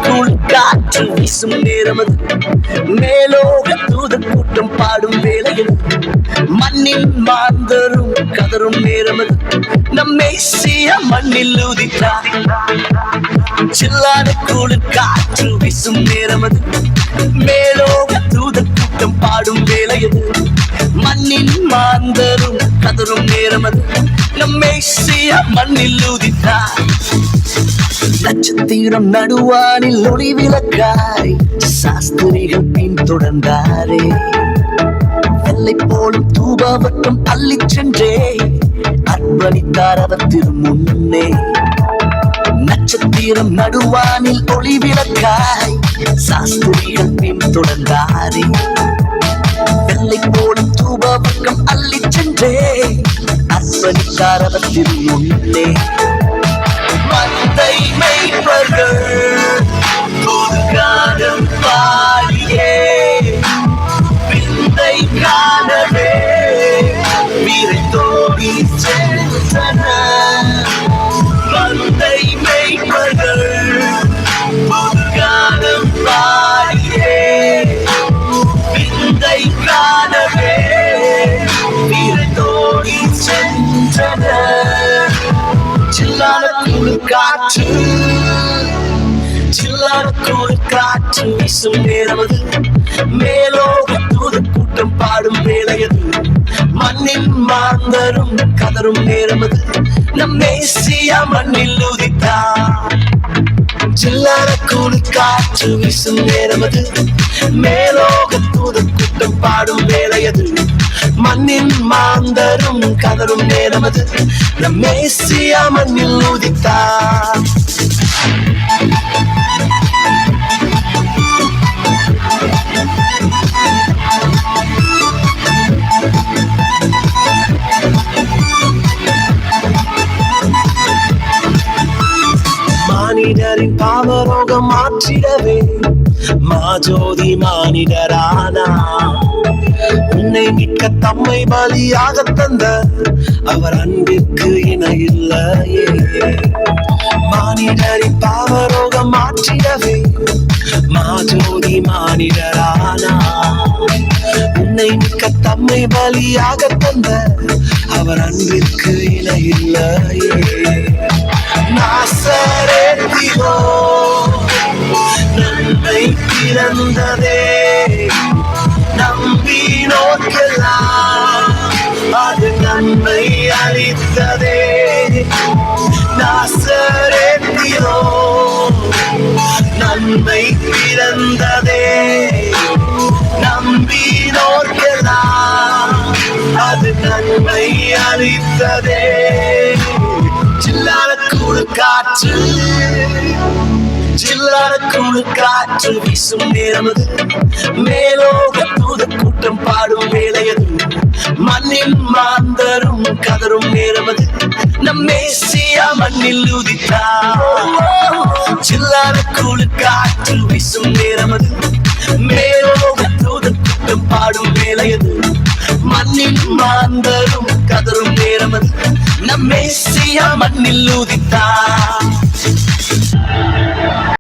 சில்லானுக்குள் காற்று வீசும் நேரமது, மேலோக தூதர் கூட்டம் பாடும் வேளையில் மண்ணின் மாந்தரும் கதரும் நேரமது, நம் மேசியா மண்ணில் உதித்தார். சில்லானுக்குள் காற்று வீசும் நேரமது, மேலோக தூதர் கூட்டம் பாடும் வேளையில் மண்ணின் மாந்தரும் கதரும் நேரமது, நம் மேசியா மண்ணில் உதித்தார். நட்சத்திரம் நடுவானில் ஒளி விளக்காய் சாஸ்திரிகள் பின்தொடர்ந்தாரே, வெள்ளை போலும் தூபாவட்டம் அள்ளி சென்றே அர்ப்பணித்தார் அவர் திருமுன்னே. நட்சத்திரம் நடுவானில் ஒளி விளக்காய் சாஸ்திரிகள் பின்தொடர்ந்தாரே, வெள்ளை போலும் தூபாவட்டம் அள்ளி சென்றே அர்ப்பணித்தார் அவர் திருமுன்னே. மந்தை மேய்ப்பர்கள் புதுகாலம் பாடியே விந்தை காணவே விரைந்தோடி சென்றனர். மந்தை மேய்ப்பர்கள் புதுகாலம் பாடியே விந்தை காணவே விரைந்தோடி சென்றனர். சில்லானுக்குள் காற்று, சில்லானுக்குள் காற்று வீசும் நேரமது, மேலோக தூதர் கூட்டம் பாடும் வேளையது மண்ணின் மாந்தரும் கதரும் நேரமது, நம் மேசியா மண்ணில் உதித்தார். சில்லானுக்குள் காற்று வீசும் நேரமது, மேலோக தூதர் கூட்டம் பாடும் வேளையது மண்ணின் மாந்தரும் கதரும் நேரமது, நம் மேசியா மண்ணில் உதித்தார். மானிடரின் பாவரோகம் மாற்றிடவே மாஜோதி மானிடரானா, உன்னை மீட்க தம்மை பலியாக தந்த அவர் அன்பிற்கு இணையில்லையே. மானிடரின் பாவரோகம் மாற்றிடவே மாஜோதி மானிடரானா, உன்னை மீட்க தம்மை பலியாக தந்த அவர் அன்பிற்கு இணையில்லையே. நாசரேத்திலோ நன்மை பிறந்ததே, நம்பினோர்க்கெல்லாம் அது நன்மை அளித்ததே. நாசரேத்திலோ நன்மை பிறந்ததே, நம்பினோர்க்கெல்லாம் அது நன்மை அளித்ததே. சில்லானுக்குள் காற்று, சில்லானுக்குள் காற்று வீசும் நேரமது, மேலோக தூதர் கூட்டம் பாடும் வேளையது மண்ணின் மாந்தரும் கதரும் நேரமது, நம் மேசியா மண்ணில் உதித்தார். சில்லானுக்குள் காற்று வீசும் நேரமது, மேலோக தூதர் கூட்டம் பாடும் வேளையது மண்ணின் மாந்தரும் கதரும் நேரமது, நம் மேசியா மண்ணில் உதித்தார்.